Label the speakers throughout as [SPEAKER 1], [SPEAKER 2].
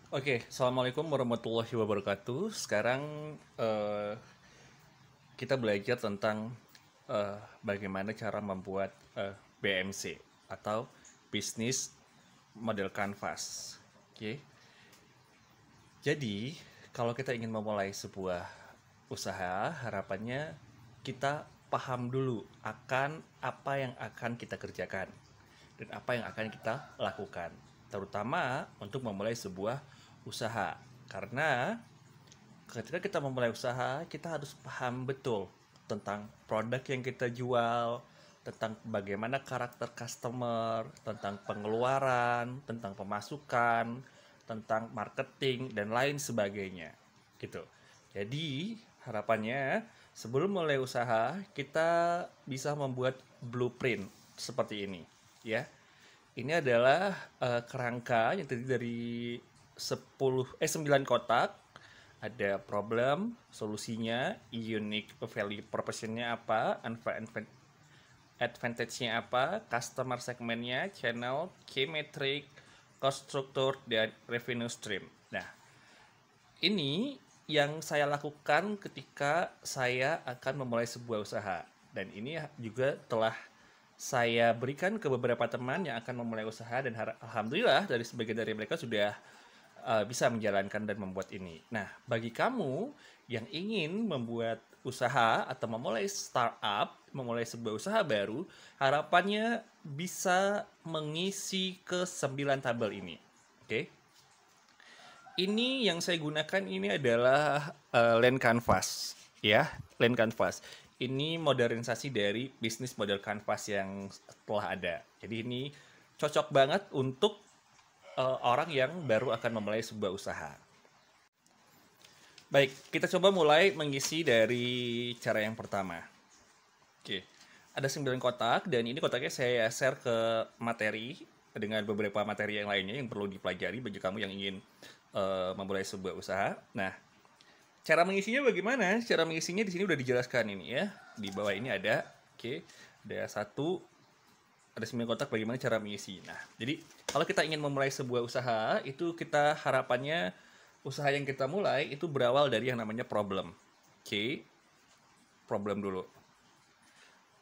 [SPEAKER 1] Oke, Assalamualaikum warahmatullahi wabarakatuh. Sekarang eh, kita belajar tentang bagaimana cara membuat BMC atau Business Model Canvas. Oke, jadi kalau kita ingin memulai sebuah usaha, harapannya kita paham dulu akan apa yang akan kita kerjakan dan apa yang akan kita lakukan, terutama untuk memulai sebuah usaha. Karena ketika kita memulai usaha, kita harus paham betul tentang produk yang kita jual, tentang bagaimana karakter customer, tentang pengeluaran, tentang pemasukan, tentang marketing dan lain sebagainya. Gitu. Jadi, harapannya sebelum mulai usaha, kita bisa membuat blueprint seperti ini, ya. Ini adalah kerangka yang terdiri dari 9 kotak. Ada problem, solusinya, unique value proposition-nya apa, advantage-nya apa, customer segmentnya, channel, key metric, cost structure, dan revenue stream. Nah, ini yang saya lakukan ketika saya akan memulai sebuah usaha. Dan ini juga telah saya berikan ke beberapa teman yang akan memulai usaha dan alhamdulillah dari sebagian dari mereka sudah bisa menjalankan dan membuat ini. Nah, bagi kamu yang ingin membuat usaha atau memulai startup, memulai sebuah usaha baru, harapannya bisa mengisi ke 9 tabel ini. Oke. Ini yang saya gunakan ini adalah Land Canvas, ya, Land Canvas. Ini modernisasi dari bisnis model Canvas yang telah ada. Jadi ini cocok banget untuk orang yang baru akan memulai sebuah usaha. Baik, kita coba mulai mengisi dari cara yang pertama. Oke, ada 9 kotak dan ini kotaknya saya share ke materi dengan beberapa materi yang lainnya yang perlu dipelajari bagi kamu yang ingin memulai sebuah usaha. Nah, cara mengisinya bagaimana? Cara mengisinya di sini udah dijelaskan ini ya. Di bawah ini ada, oke, ada ada 9 kotak bagaimana cara mengisi. Nah, jadi kalau kita ingin memulai sebuah usaha, itu kita harapannya usaha yang kita mulai itu berawal dari yang namanya problem. Oke, problem dulu.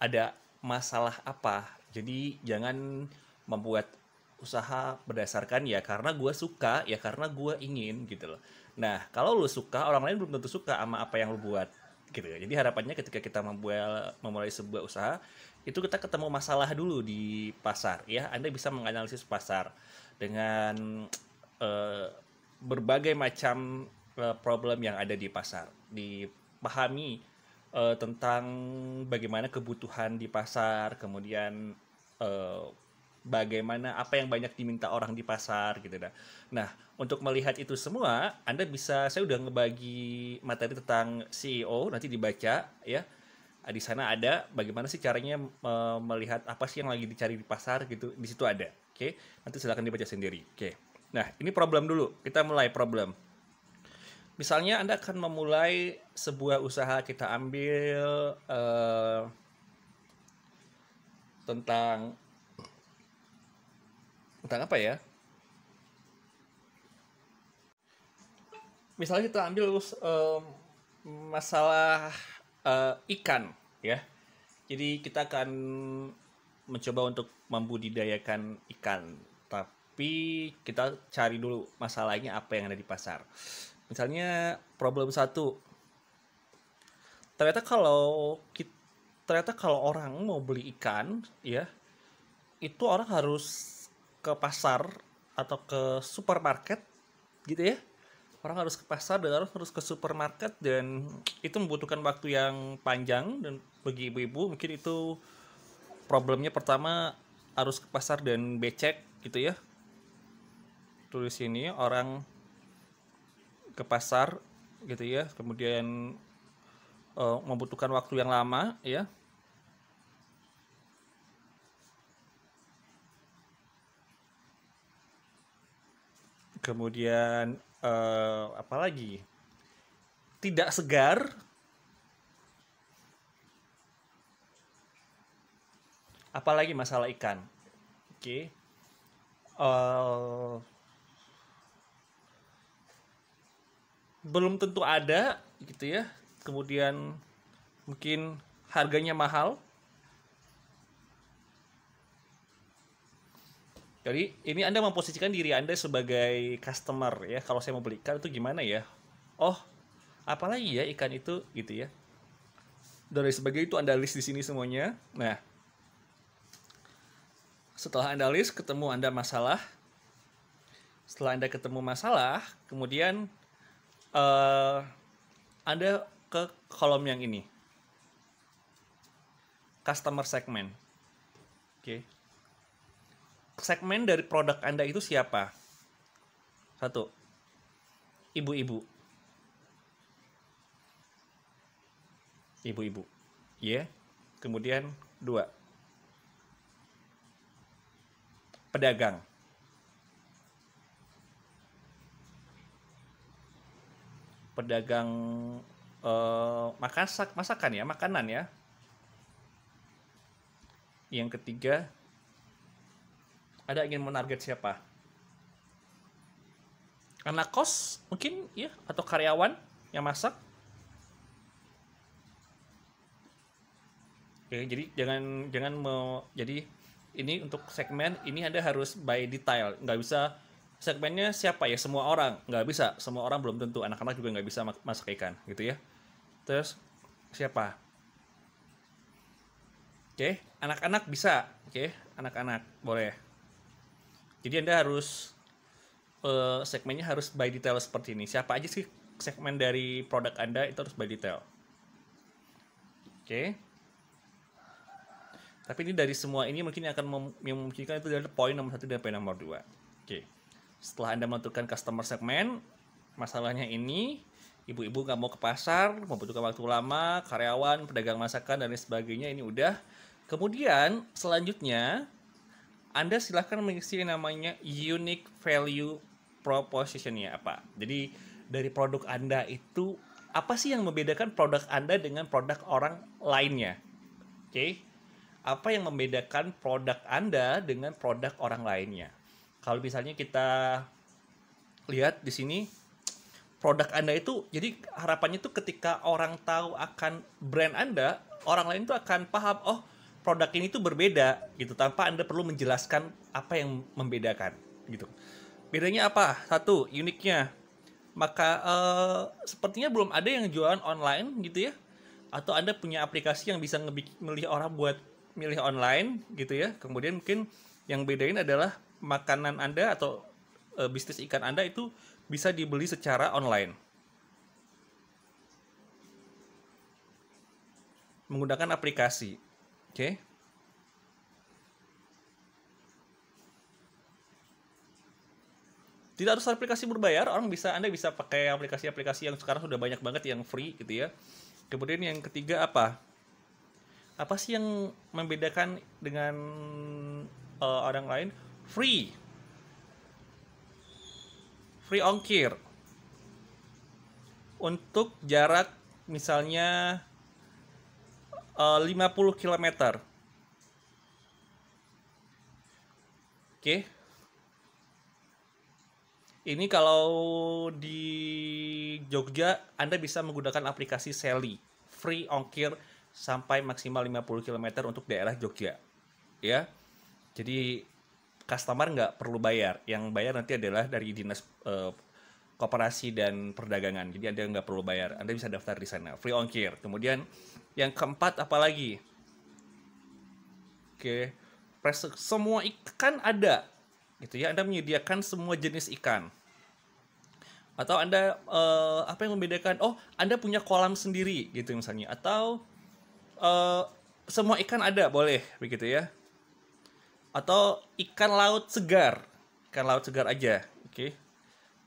[SPEAKER 1] Ada masalah apa? Jadi jangan membuat usaha berdasarkan ya karena gue suka, ya karena gue ingin gitu loh. Nah, kalau lu suka, orang lain belum tentu suka sama apa yang lu buat gitu ya. Jadi harapannya ketika kita memulai sebuah usaha, itu kita ketemu masalah dulu di pasar ya. Anda bisa menganalisis pasar dengan eh, berbagai macam problem yang ada di pasar. Dipahami tentang bagaimana kebutuhan di pasar, kemudian eh, bagaimana apa yang banyak diminta orang di pasar gitu dah. Nah, untuk melihat itu semua, saya udah ngebagi materi tentang CEO nanti dibaca ya. Di sana ada bagaimana sih caranya melihat apa sih yang lagi dicari di pasar gitu. Di situ ada. Oke. Nanti silakan dibaca sendiri. Oke. Nah, ini problem dulu. Kita mulai problem. Misalnya Anda akan memulai sebuah usaha, kita ambil tentang tentang apa ya? Misalnya kita ambil masalah ikan, ya. Jadi kita akan mencoba untuk membudidayakan ikan, tapi kita cari dulu masalahnya apa yang ada di pasar. Misalnya problem satu, ternyata kalau kita, ternyata kalau orang mau beli ikan, ya, itu orang harus ke pasar atau ke supermarket gitu ya. Orang harus ke pasar dan harus ke supermarket dan itu membutuhkan waktu yang panjang dan bagi ibu-ibu mungkin itu problemnya pertama harus ke pasar dan becek gitu ya. Tulis ini orang ke pasar gitu ya, kemudian membutuhkan waktu yang lama ya. Kemudian apa lagi? Tidak segar, apalagi masalah ikan. Oke. Okay. belum tentu ada gitu ya. Kemudian mungkin harganya mahal. Jadi ini Anda memposisikan diri Anda sebagai customer ya. Kalau saya mau beli ikan itu gimana ya? Oh, apalagi ya ikan itu gitu ya. Dari sebagai itu Anda list di sini semuanya. Nah, setelah Anda list ketemu Anda masalah. Setelah Anda ketemu masalah, kemudian Anda ke kolom yang ini. Customer segment. Oke. Segmen dari produk Anda itu siapa? 1. Ibu-ibu. Ibu-ibu. Ya. Kemudian 2. Pedagang. Pedagang masakan ya, makanan ya. Yang ketiga, Anda ingin menarget siapa? Anak kos mungkin ya, atau karyawan yang masak. Oke, jadi jadi ini untuk segmen ini Anda harus by detail, nggak bisa segmennya siapa ya, semua orang nggak bisa, semua orang belum tentu, anak-anak juga nggak bisa masak ikan gitu ya. Terus siapa? Oke, anak-anak bisa, oke, anak-anak boleh. Jadi Anda harus segmennya harus by detail seperti ini. Siapa aja sih segmen dari produk Anda itu harus by detail. Oke. Tapi ini dari semua ini mungkin akan memungkinkan itu adalah poin nomor 1 dan poin nomor 2. Oke. Setelah Anda menentukan customer segment, masalahnya ini, ibu-ibu nggak mau ke pasar, membutuhkan waktu lama, karyawan, pedagang masakan, dan lain sebagainya, ini udah. Kemudian, selanjutnya, Anda silahkan mengisi yang namanya unique value proposition-nya apa. Jadi, dari produk Anda itu, apa sih yang membedakan produk Anda dengan produk orang lainnya? Oke. Apa yang membedakan produk Anda dengan produk orang lainnya? Kalau misalnya kita lihat di sini, produk Anda itu, jadi harapannya itu ketika orang tahu akan brand Anda, orang lain itu akan paham, oh produk ini tuh berbeda gitu, tanpa Anda perlu menjelaskan apa yang membedakan gitu. Bedanya apa? 1, uniknya. Maka sepertinya belum ada yang jualan online gitu ya. Atau Anda punya aplikasi yang bisa milih orang buat milih online gitu ya. Kemudian mungkin yang bedain adalah makanan Anda atau bisnis ikan Anda itu bisa dibeli secara online menggunakan aplikasi. Oke. Tidak harus aplikasi berbayar, Anda bisa pakai aplikasi-aplikasi yang sekarang sudah banyak banget yang free gitu ya. Kemudian yang ketiga apa? Apa sih yang membedakan dengan orang lain? Free ongkir untuk jarak misalnya 50 km. Oke. Ini kalau di Jogja Anda bisa menggunakan aplikasi Sally, free ongkir sampai maksimal 50 km untuk daerah Jogja. Ya. Jadi customer nggak perlu bayar. Yang bayar nanti adalah dari Dinas Koperasi dan Perdagangan. Jadi Anda nggak perlu bayar. Anda bisa daftar di sana. Free ongkir. Kemudian yang keempat apa lagi? Oke. Semua ikan ada. Gitu ya. Anda menyediakan semua jenis ikan. Atau Anda apa yang membedakan? Oh, Anda punya kolam sendiri gitu misalnya. Atau semua ikan ada, boleh begitu ya. Atau ikan laut segar aja, oke.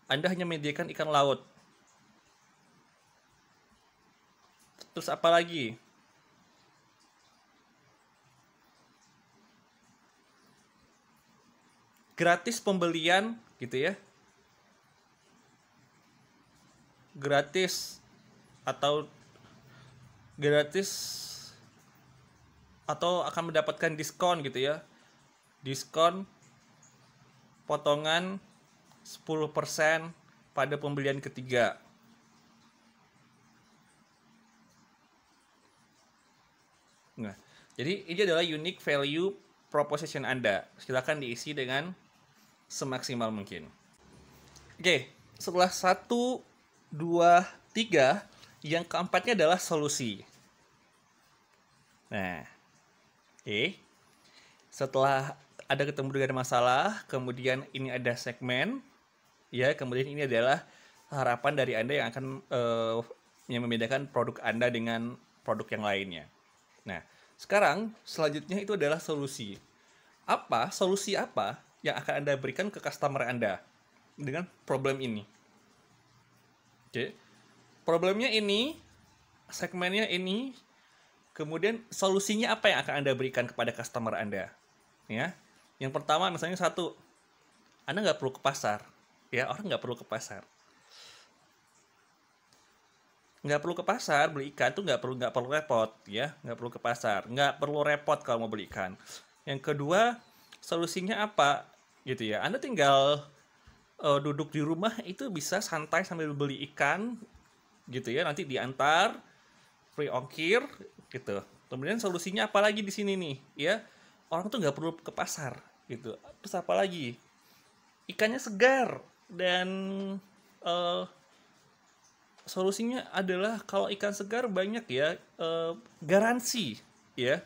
[SPEAKER 1] Anda hanya menyediakan ikan laut. Terus apa lagi? Gratis pembelian gitu ya. Gratis atau akan mendapatkan diskon gitu ya. Diskon potongan 10% pada pembelian ketiga. Nah, jadi ini adalah unique value proposition Anda. Silakan diisi dengan semaksimal mungkin. Oke, setelah 1, 2, 3, yang keempatnya adalah solusi. Nah, oke. Setelah ada ketemu dengan masalah, kemudian ini ada segmen, ya, kemudian ini adalah harapan dari Anda yang akan yang membedakan produk Anda dengan produk yang lainnya. Nah, sekarang selanjutnya itu adalah solusi. Solusi apa yang akan Anda berikan ke customer Anda dengan problem ini? Oke. Problemnya ini, segmennya ini, kemudian solusinya apa yang akan Anda berikan kepada customer Anda? Ya. Yang pertama misalnya satu, Anda nggak perlu ke pasar. Ya, orang nggak perlu ke pasar. Nggak perlu ke pasar, beli ikan tuh nggak perlu repot, ya. Nggak perlu ke pasar. Nggak perlu repot kalau mau beli ikan. Yang kedua, solusinya apa? Gitu ya. Anda tinggal duduk di rumah itu bisa santai sambil beli ikan, gitu ya. Nanti diantar, free ongkir, gitu. Kemudian solusinya apa lagi di sini nih, ya? Orang tuh nggak perlu ke pasar, gitu. Terus apa lagi? Ikannya segar dan solusinya adalah kalau ikan segar banyak ya garansi, ya.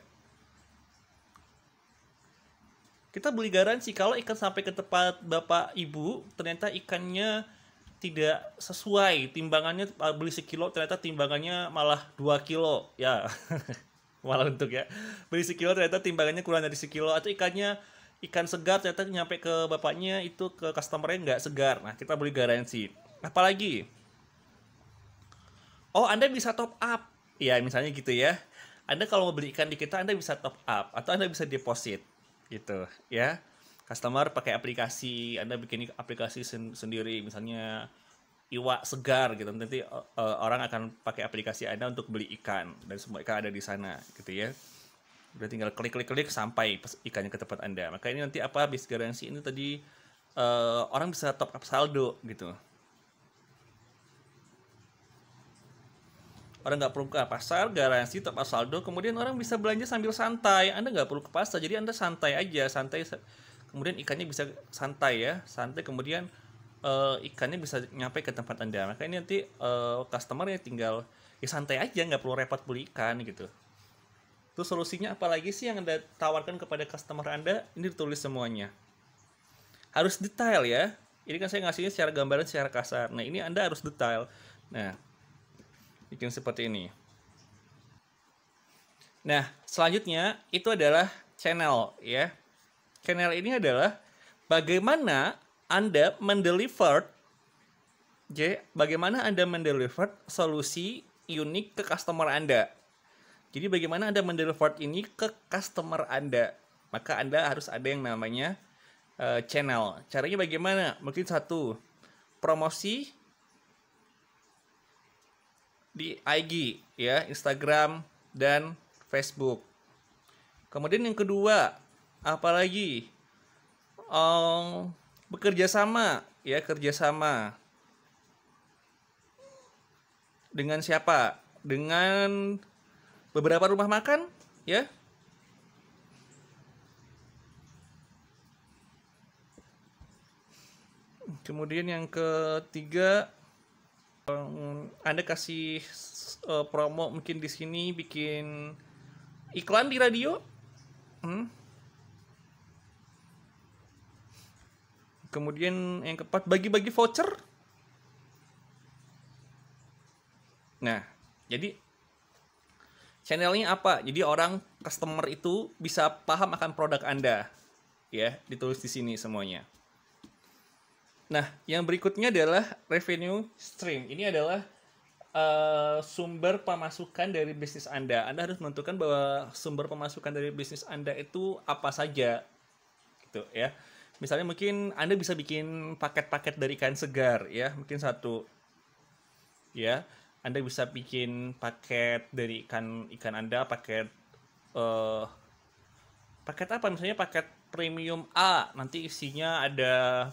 [SPEAKER 1] Kita beli garansi kalau ikan sampai ke tempat bapak ibu ternyata ikannya tidak sesuai timbangannya, beli sekilo ternyata timbangannya malah 2 kilo ya. Malah untuk ya beli sekilo ternyata timbangannya kurang dari sekilo, atau ikan segar ternyata nyampe ke bapaknya itu ke customernya nggak segar. Nah, kita beli garansi. Apalagi, oh, Anda bisa top up ya, misalnya gitu ya. Anda kalau mau beli ikan di kita, Anda bisa top up atau Anda bisa deposit gitu ya. Customer pakai aplikasi, Anda bikin aplikasi sendiri, misalnya iwak segar gitu, nanti orang akan pakai aplikasi Anda untuk beli ikan dan semua ikan ada di sana gitu ya. Udah tinggal klik sampai ikannya ke tempat Anda. Maka ini nanti bis garansi ini tadi orang bisa top up saldo gitu. Orang nggak perlu ke pasar, garansi top up saldo, kemudian orang bisa belanja sambil santai. Anda nggak perlu ke pasar, jadi Anda santai aja, kemudian ikannya bisa santai ya, santai, kemudian ikannya bisa nyampe ke tempat Anda. Maka ini nanti customer-nya tinggal ya santai aja, nggak perlu repot beli ikan gitu. Terus solusinya apa lagi sih yang Anda tawarkan kepada customer Anda? Ini ditulis semuanya. Harus detail ya. Ini kan saya ngasihnya secara gambaran, secara kasar. Nah, ini Anda harus detail. Nah, bikin seperti ini. Nah, selanjutnya itu adalah channel ya. Channel ini adalah bagaimana Anda mendeliver solusi unik ke customer Anda. Jadi bagaimana Anda mendeliver ini ke customer Anda? Maka Anda harus ada yang namanya channel. Caranya bagaimana? Mungkin satu, promosi di IG, ya, Instagram dan Facebook. Kemudian yang kedua, apalagi bekerja sama, ya, kerjasama dengan siapa? Dengan beberapa rumah makan, ya. Kemudian yang ketiga, Anda kasih promo mungkin di sini, bikin iklan di radio. Kemudian yang keempat, bagi-bagi voucher. Nah, jadi channelnya apa? Jadi orang customer itu bisa paham akan produk Anda, ya, ditulis di sini semuanya. Nah, yang berikutnya adalah revenue stream. Ini adalah sumber pemasukan dari bisnis Anda. Anda harus menentukan bahwa sumber pemasukan dari bisnis Anda itu apa saja, gitu ya. Misalnya mungkin Anda bisa bikin paket-paket dari ikan segar, ya, mungkin satu, ya. Anda bisa bikin paket dari ikan Anda, paket apa? Misalnya paket premium A, nanti isinya ada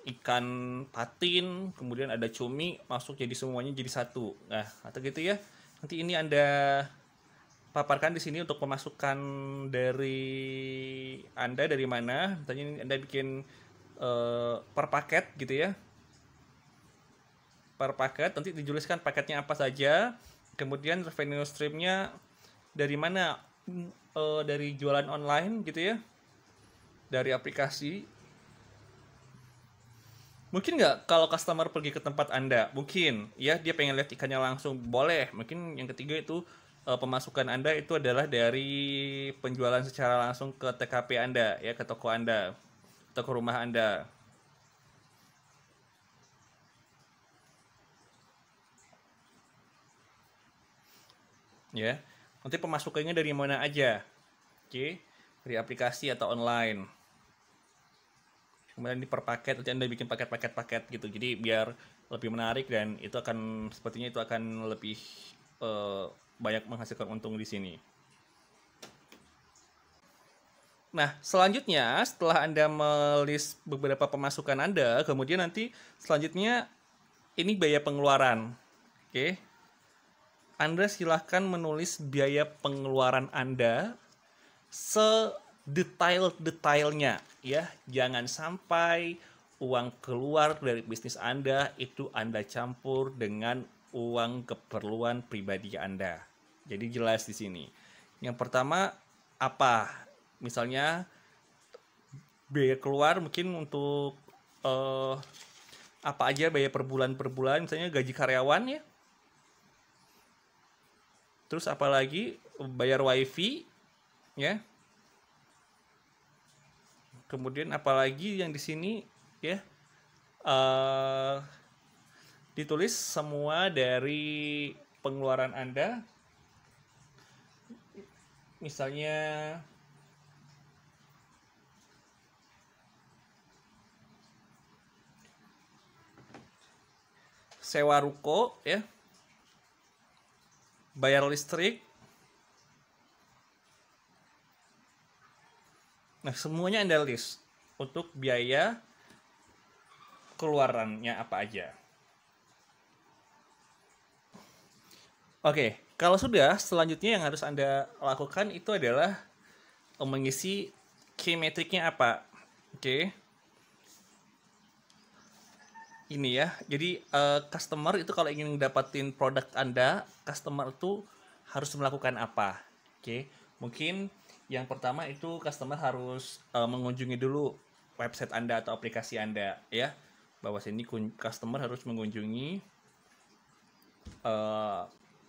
[SPEAKER 1] ikan patin, kemudian ada cumi, masuk jadi semuanya jadi satu. Nah, atau gitu ya. Nanti ini Anda paparkan di sini untuk pemasukan dari Anda dari mana. Misalnya Anda bikin per paket gitu ya. Per paket nanti dijelaskan paketnya apa saja. Kemudian revenue streamnya dari mana? Dari jualan online gitu ya. Dari aplikasi. Mungkin nggak kalau customer pergi ke tempat Anda? Mungkin, ya dia pengen lihat ikannya langsung, boleh. Mungkin yang ketiga itu pemasukan Anda itu adalah dari penjualan secara langsung ke TKP Anda, ya ke toko Anda, toko rumah Anda. Ya, nanti pemasukannya dari mana aja? Oke, dari aplikasi atau online. Kemudian di per paket, nanti Anda bikin paket-paket gitu. Jadi biar lebih menarik dan itu akan sepertinya itu akan lebih banyak menghasilkan untung di sini. Nah, selanjutnya setelah Anda melist beberapa pemasukan Anda, kemudian nanti selanjutnya ini biaya pengeluaran. Oke. Anda silahkan menulis biaya pengeluaran Anda sedetail-detailnya ya. Jangan sampai uang keluar dari bisnis Anda itu Anda campur dengan uang keperluan pribadi Anda. Jadi jelas di sini. Yang pertama apa? Misalnya biaya keluar mungkin untuk apa aja biaya per bulan misalnya gaji karyawan ya. Terus apalagi bayar wifi ya. Kemudian apalagi yang di sini ya ditulis semua dari pengeluaran Anda. Misalnya sewa ruko ya. Bayar listrik. Nah, semuanya Anda list untuk biaya keluarannya apa aja. Oke, kalau sudah, selanjutnya yang harus Anda lakukan itu adalah mengisi key metricnya apa. Oke. Ini ya, jadi customer itu kalau ingin dapatin produk Anda, customer itu harus melakukan apa. Oke, mungkin yang pertama itu customer harus mengunjungi dulu website Anda atau aplikasi Anda ya. Bahwa sini customer harus mengunjungi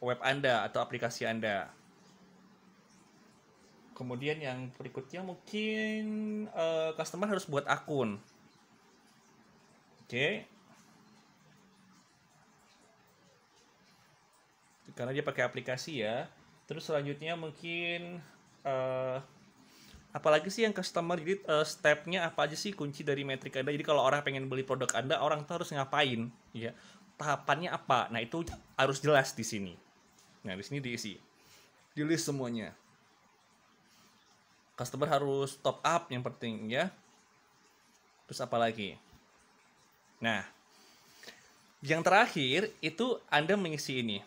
[SPEAKER 1] web Anda atau aplikasi Anda. Kemudian yang berikutnya mungkin customer harus buat akun. Oke. Karena dia pakai aplikasi ya. Terus selanjutnya mungkin apalagi sih yang customer, jadi stepnya apa aja sih kunci dari metrik Anda. Jadi kalau orang pengen beli produk Anda, orang tuh harus ngapain ya, tahapannya apa. Nah itu harus jelas di sini. Nah di sini diisi, di list semuanya. Customer harus top up yang penting ya. Terus apa lagi? Nah yang terakhir itu Anda mengisi ini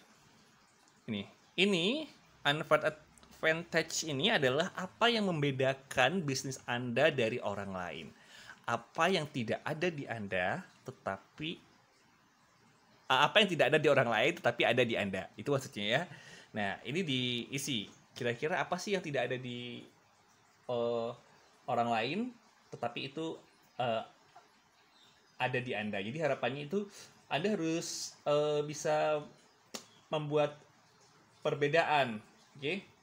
[SPEAKER 1] advantage ini adalah apa yang membedakan bisnis Anda dari orang lain. Apa yang tidak ada di Anda, tetapi apa yang tidak ada di orang lain, tetapi ada di Anda. Itu maksudnya ya. Nah, ini diisi. Kira-kira apa sih yang tidak ada di orang lain, tetapi itu ada di Anda. Jadi harapannya itu Anda harus bisa membuat perbedaan, oke?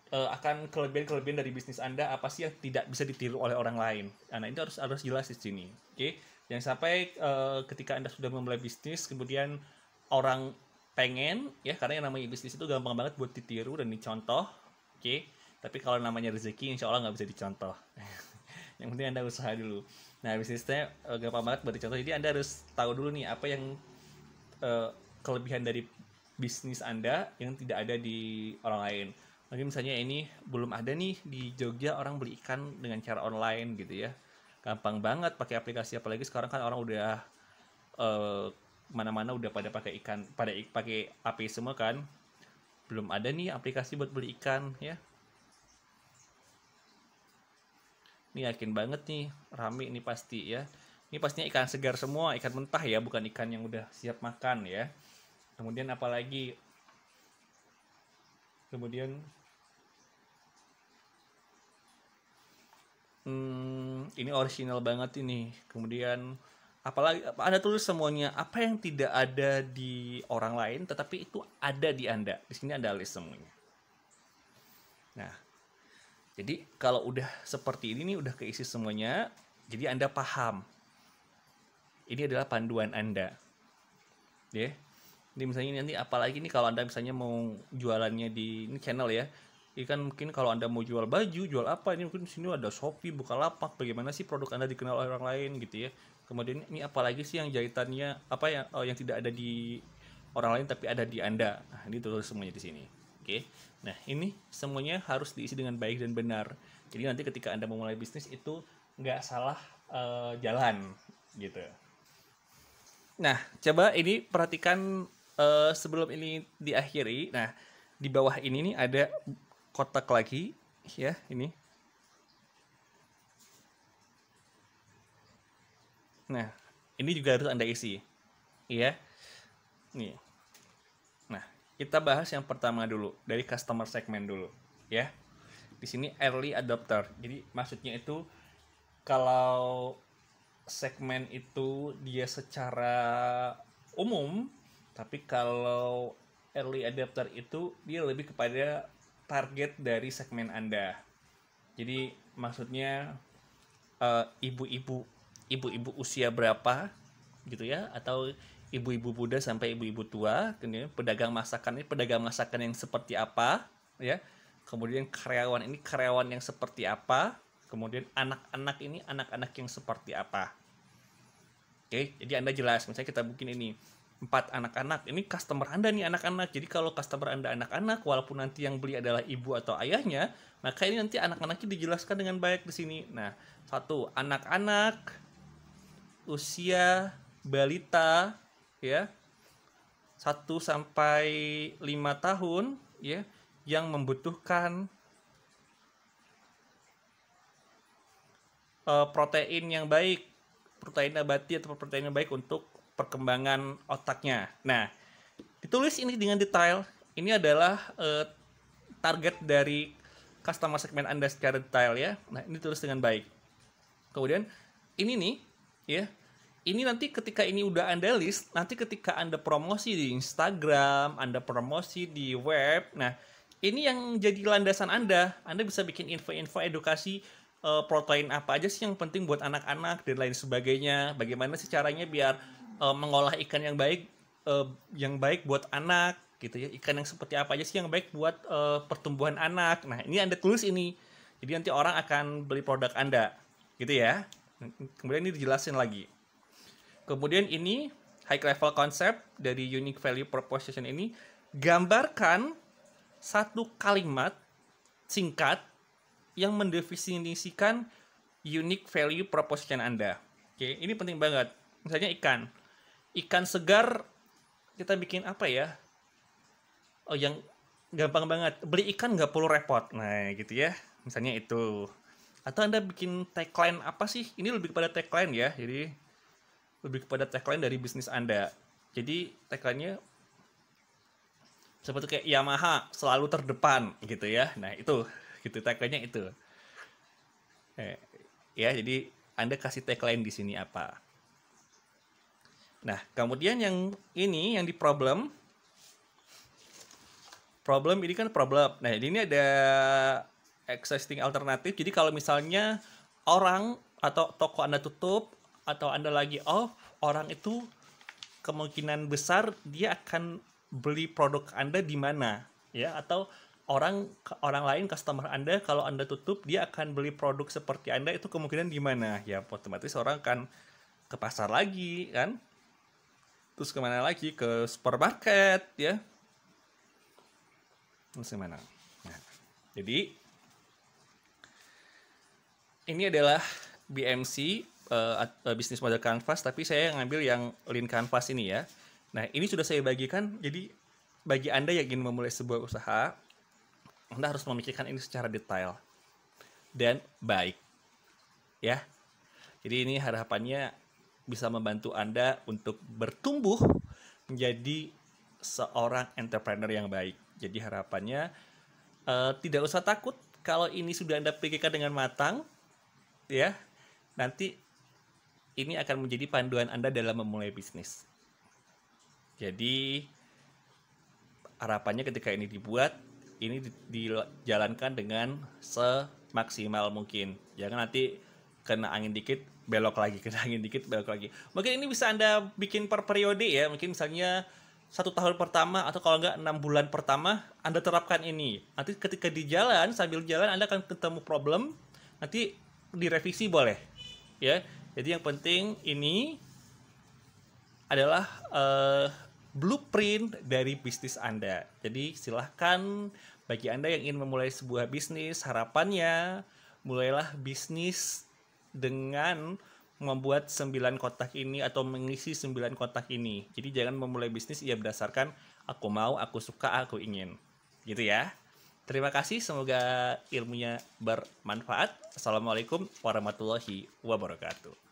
[SPEAKER 1] Akan kelebihan dari bisnis Anda apa sih yang tidak bisa ditiru oleh orang lain. Nah, itu harus jelas di sini, oke? Jangan sampai ketika Anda sudah memulai bisnis kemudian orang pengen ya, karena yang namanya bisnis itu gampang banget buat ditiru dan dicontoh, oke? Tapi kalau namanya rezeki insya Allah nggak bisa dicontoh. Yang penting Anda usaha dulu. Nah, bisnisnya gampang banget buat dicontoh. Jadi Anda harus tahu dulu nih apa yang kelebihan dari bisnis Anda yang tidak ada di orang lain. Mungkin misalnya ini belum ada nih di Jogja orang beli ikan dengan cara online gitu ya. Gampang banget pakai aplikasi, apalagi sekarang kan orang udah mana-mana udah pada pakai ikan, pada pakai API semua kan. Belum ada nih aplikasi buat beli ikan ya. Ini yakin banget nih rame nih pasti ya. Ini pastinya ikan segar semua, ikan mentah ya, bukan ikan yang udah siap makan ya. Kemudian apalagi? Kemudian ini original banget ini. Kemudian apalagi ada tulis semuanya apa yang tidak ada di orang lain tetapi itu ada di Anda. Di sini ada list semuanya. Nah, jadi kalau udah seperti ini nih, udah keisi semuanya, jadi Anda paham. Ini adalah panduan Anda. Ya. Ini misalnya nanti apalagi nih kalau Anda misalnya mau jualannya di ini channel ya. Ini kan mungkin kalau Anda mau jual baju, jual apa, ini mungkin di sini ada Shopee, Bukalapak, bagaimana sih produk Anda dikenal oleh orang lain gitu ya. Kemudian ini apalagi sih yang jahitannya apa yang tidak ada di orang lain tapi ada di Anda. Nah, ini tulis semuanya di sini. Oke. Nah, ini semuanya harus diisi dengan baik dan benar. Jadi nanti ketika Anda memulai bisnis itu nggak salah jalan gitu. Nah, coba ini perhatikan sebelum ini diakhiri. Nah, di bawah ini nih ada kotak lagi ya, ini. Nah, ini juga harus Anda isi. Iya. Nih. Nah, kita bahas yang pertama dulu, dari customer segment dulu, ya. Di sini early adopter. Jadi maksudnya itu kalau segmen itu dia secara umum, tapi kalau early adopter itu dia lebih kepada target dari segmen Anda. Jadi maksudnya ibu-ibu usia berapa gitu ya, atau ibu-ibu muda sampai ibu-ibu tua, kemudian pedagang masakan yang seperti apa ya. Kemudian karyawan yang seperti apa, kemudian anak-anak ini anak-anak yang seperti apa. Oke, jadi Anda jelas, misalnya kita bikin ini 4 anak-anak, ini customer Anda nih anak-anak. Jadi kalau customer Anda anak-anak, walaupun nanti yang beli adalah ibu atau ayahnya, maka ini nanti anak-anaknya dijelaskan dengan baik di sini. Nah, 1 anak-anak usia balita ya, 1 sampai 5 tahun ya, yang membutuhkan protein yang baik, protein nabati atau protein yang baik untuk perkembangan otaknya. Nah, ditulis ini dengan detail. Ini adalah target dari customer segment Anda secara detail ya. Nah, ini tulis dengan baik. Kemudian ini nih ya. Ini nanti ketika ini udah Anda list, nanti ketika Anda promosi di Instagram, Anda promosi di web, nah ini yang jadi landasan Anda. Anda bisa bikin info-info edukasi protein apa aja sih yang penting buat anak-anak dan lain sebagainya. Bagaimana sih caranya biar mengolah ikan yang baik buat anak gitu ya. Ikan yang seperti apa aja sih yang baik buat pertumbuhan anak. Nah, ini Anda tulis ini. Jadi nanti orang akan beli produk Anda. Gitu ya. Kemudian ini dijelasin lagi. Kemudian ini high level concept dari unique value proposition ini, gambarkan 1 kalimat singkat yang mendefinisikan unique value proposition Anda. Oke, ini penting banget. Misalnya ikan segar, kita bikin apa ya? Oh, yang gampang banget, beli ikan nggak perlu repot. Nah, gitu ya. Misalnya itu. Atau Anda bikin tagline apa sih? Ini lebih kepada tagline ya. Jadi lebih kepada tagline dari bisnis Anda. Jadi tagline-nya seperti kayak Yamaha selalu terdepan gitu ya. Nah, itu gitu tagline-nya itu. Ya, jadi Anda kasih tagline di sini apa. Nah, kemudian yang ini yang di problem ini kan problem. Nah, ini ada existing alternatif. Jadi kalau misalnya orang atau toko Anda tutup atau Anda lagi off, orang itu kemungkinan besar dia akan beli produk Anda di mana ya, atau orang lain customer Anda kalau Anda tutup dia akan beli produk seperti Anda, itu kemungkinan di mana ya, otomatis orang akan ke pasar lagi kan, terus kemana lagi, ke supermarket ya, terus kemana. Nah, jadi ini adalah BMC Business Model Canvas, tapi saya ngambil yang Lean Canvas ini ya. Nah, ini sudah saya bagikan, jadi bagi Anda yang ingin memulai sebuah usaha, Anda harus memikirkan ini secara detail dan baik. Ya. Jadi ini harapannya bisa membantu Anda untuk bertumbuh menjadi seorang entrepreneur yang baik. Jadi harapannya tidak usah takut kalau ini sudah Anda pikirkan dengan matang, ya. Nanti ini akan menjadi panduan Anda dalam memulai bisnis. Jadi harapannya ketika ini dibuat, ini dijalankan dengan semaksimal mungkin. Jangan nanti kena angin dikit, belok lagi, kena angin dikit, belok lagi. Mungkin ini bisa Anda bikin per periode ya, mungkin misalnya 1 tahun pertama atau kalau enggak 6 bulan pertama Anda terapkan ini. Nanti ketika di jalan, sambil jalan Anda akan ketemu problem, nanti direvisi boleh. Ya, jadi yang penting ini adalah blueprint dari bisnis Anda. Jadi silahkan bagi Anda yang ingin memulai sebuah bisnis, harapannya mulailah bisnis dengan membuat 9 kotak ini atau mengisi 9 kotak ini. Jadi jangan memulai bisnis ya berdasarkan aku mau, aku suka, aku ingin. Gitu ya. Terima kasih, semoga ilmunya bermanfaat. Assalamualaikum warahmatullahi wabarakatuh.